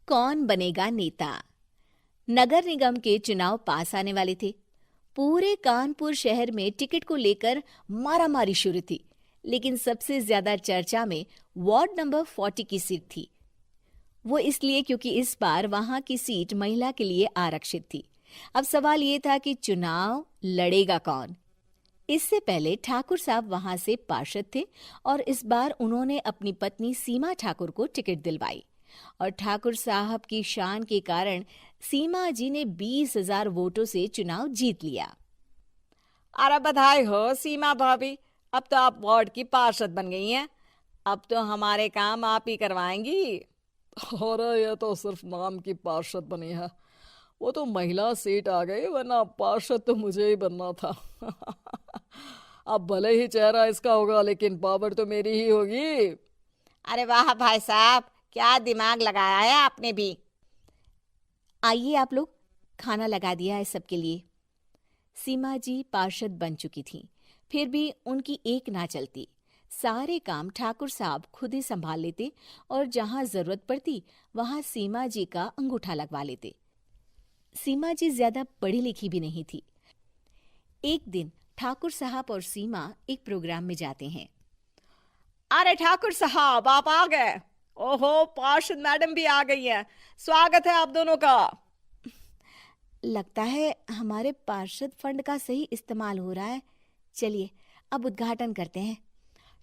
कौन बनेगा नेता। नगर निगम के चुनाव पास आने वाले थे। पूरे कानपुर शहर में टिकट को लेकर मारामारी शुरू थी, लेकिन सबसे ज्यादा चर्चा में वार्ड नंबर 40 की सीट थी। वो इसलिए क्योंकि इस बार वहां की सीट महिला के लिए आरक्षित थी। अब सवाल ये था कि चुनाव लड़ेगा कौन। इससे पहले ठाकुर साहब वहां से पार्षद थे और इस बार उन्होंने अपनी पत्नी सीमा ठाकुर को टिकट दिलवाई और ठाकुर साहब की शान के कारण सीमा जी ने 20,000 वोटों से चुनाव जीत लिया। अरे बधाई हो सीमा भाभी, अब तो आप वार्ड की पार्षद बन गई हैं। अब तो हमारे काम आप ही करवाएंगी। अरे ये तो सिर्फ नाम की पार्षद बनी है, वो तो महिला सीट आ गई, वरना पार्षद तो मुझे ही बनना था। अब भले ही चेहरा इसका होगा, लेकिन पावर तो मेरी ही होगी। अरे वाह भाई साहब, क्या दिमाग लगाया है आपने भी। आइए आप लोग, खाना लगा दिया है सबके लिए। सीमा जी पार्षद बन चुकी थीं, फिर भी उनकी एक ना चलती। सारे काम ठाकुर साहब खुद ही संभाल लेते और जहां जरूरत पड़ती वहां सीमा जी का अंगूठा लगवा लेते। सीमा जी ज्यादा पढ़ी लिखी भी नहीं थी। एक दिन ठाकुर साहब और सीमा एक प्रोग्राम में जाते हैं। अरे ठाकुर साहब, आप आ गए। ओहो, पार्षद मैडम भी आ गई हैं। स्वागत है आप दोनों का। लगता है हमारे पार्षद फंड का सही इस्तेमाल हो रहा है। चलिए अब उद्घाटन करते हैं।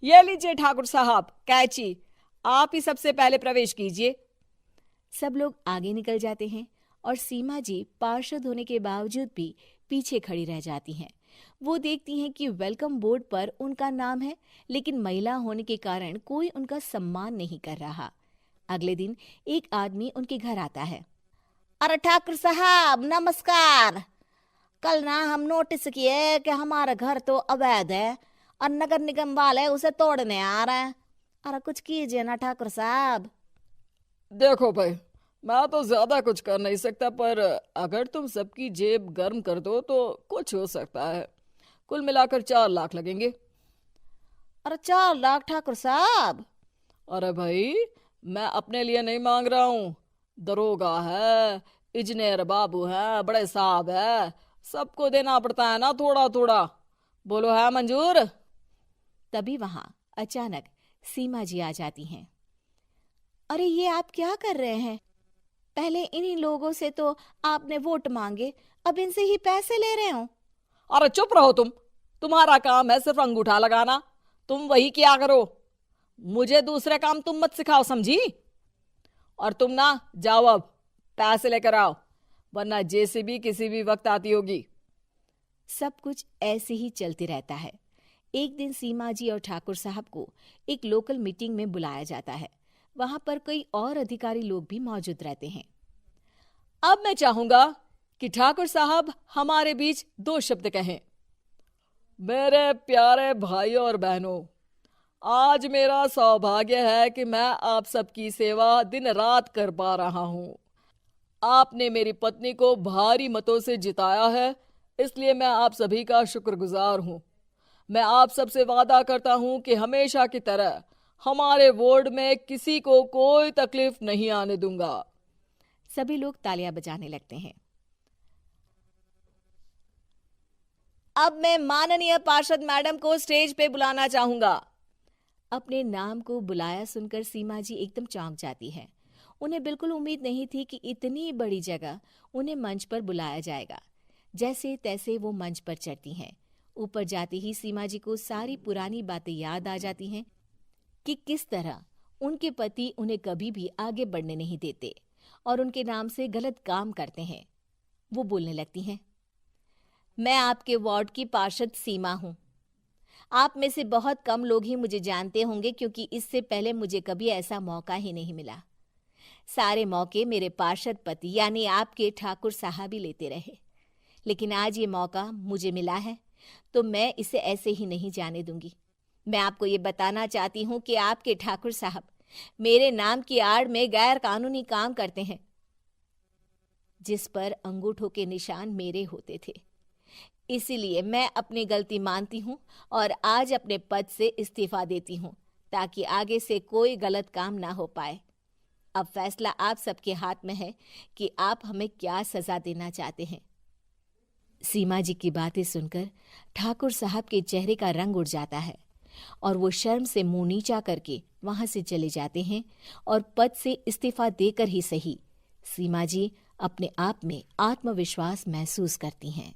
ये लीजिए ठाकुर साहब कैची, आप ही सबसे पहले प्रवेश कीजिए। सब लोग आगे निकल जाते हैं और सीमा जी पार्षद होने के बावजूद भी पीछे खड़ी रह जाती हैं। वो देखती हैं कि वेलकम बोर्ड पर उनका नाम है, लेकिन महिला होने के कारण कोई उनका सम्मान नहीं कर रहा। अगले दिन एक आदमी उनके घर आता है। अरे ठाकुर साहब नमस्कार। कल ना हम नोटिस किए कि हमारा घर तो अवैध है और नगर निगम वाले उसे तोड़ने आ रहे हैं। अरे कुछ कीजिए ना ठाकुर साहब। देखो भाई, मैं तो ज्यादा कुछ कर नहीं सकता, पर अगर तुम सबकी जेब गर्म कर दो तो कुछ हो सकता है। कुल मिलाकर 4 लाख लगेंगे। अरे 4 लाख ठाकुर साहब? अरे भाई, मैं अपने लिए नहीं मांग रहा हूँ। दरोगा है, इंजीनियर बाबू है, बड़े साहब है, सबको देना पड़ता है ना थोड़ा थोड़ा। बोलो है मंजूर? तभी वहां अचानक सीमा जी आ जाती हैं। अरे ये आप क्या कर रहे हैं? पहले इन्हीं लोगों से तो आपने वोट मांगे, अब इनसे ही पैसे ले रहे हो। अरे चुप रहो तुम। तुम्हारा काम है सिर्फ अंगूठा लगाना, तुम वही किया करो। मुझे दूसरे काम तुम मत सिखाओ, समझी? और तुम ना जाओ, अब पैसे लेकर आओ, वरना जेसीबी किसी भी वक्त आती होगी। सब कुछ ऐसे ही चलते रहता है। एक दिन सीमा जी और ठाकुर साहब को एक लोकल मीटिंग में बुलाया जाता है। वहां पर कई और अधिकारी लोग भी मौजूद रहते हैं। अब मैं चाहूंगा कि ठाकुर साहब हमारे बीच 2 शब्द कहें। मेरे प्यारे भाइयों और बहनों, आज मेरा सौभाग्य है कि मैं आप सबकी सेवा दिन रात कर पा रहा हूँ। आपने मेरी पत्नी को भारी मतों से जिताया है, इसलिए मैं आप सभी का शुक्रगुजार हूँ। मैं आप सबसे वादा करता हूँ कि हमेशा की तरह हमारे वार्ड में किसी को कोई तकलीफ नहीं आने दूंगा। सभी लोग तालियां बजाने लगते हैं। अब मैं माननीय पार्षद मैडम को स्टेज पे बुलाना चाहूंगा। अपने नाम को बुलाया सुनकर सीमा जी एकदम चौंक जाती है। उन्हें बिल्कुल उम्मीद नहीं थी कि इतनी बड़ी जगह उन्हें मंच पर बुलाया जाएगा। जैसे तैसे वो मंच पर चढ़ती हैं। ऊपर जाते ही सीमा जी को सारी पुरानी बातें याद आ जाती हैं कि किस तरह उनके पति उन्हें कभी भी आगे बढ़ने नहीं देते और उनके नाम से गलत काम करते हैं। वो बोलने लगती हैं। मैं आपके वार्ड की पार्षद सीमा हूं। आप में से बहुत कम लोग ही मुझे जानते होंगे, क्योंकि इससे पहले मुझे कभी ऐसा मौका ही नहीं मिला। सारे मौके मेरे पार्षद पति यानी आपके ठाकुर साहब ही लेते रहे, लेकिन आज ये मौका मुझे मिला है तो मैं इसे ऐसे ही नहीं जाने दूंगी। मैं आपको ये बताना चाहती हूँ कि आपके ठाकुर साहब मेरे नाम की आड़ में गैर कानूनी काम करते हैं, जिस पर अंगूठों के निशान मेरे होते थे। इसीलिए मैं अपनी गलती मानती हूँ और आज अपने पद से इस्तीफा देती हूँ, ताकि आगे से कोई गलत काम ना हो पाए। अब फैसला आप सबके हाथ में है कि आप हमें क्या सजा देना चाहते हैं। सीमा जी की बातें सुनकर ठाकुर साहब के चेहरे का रंग उड़ जाता है और वो शर्म से मुंह नीचा करके वहां से चले जाते हैं और पद से इस्तीफा देकर ही सही सीमा जी अपने आप में आत्मविश्वास महसूस करती हैं।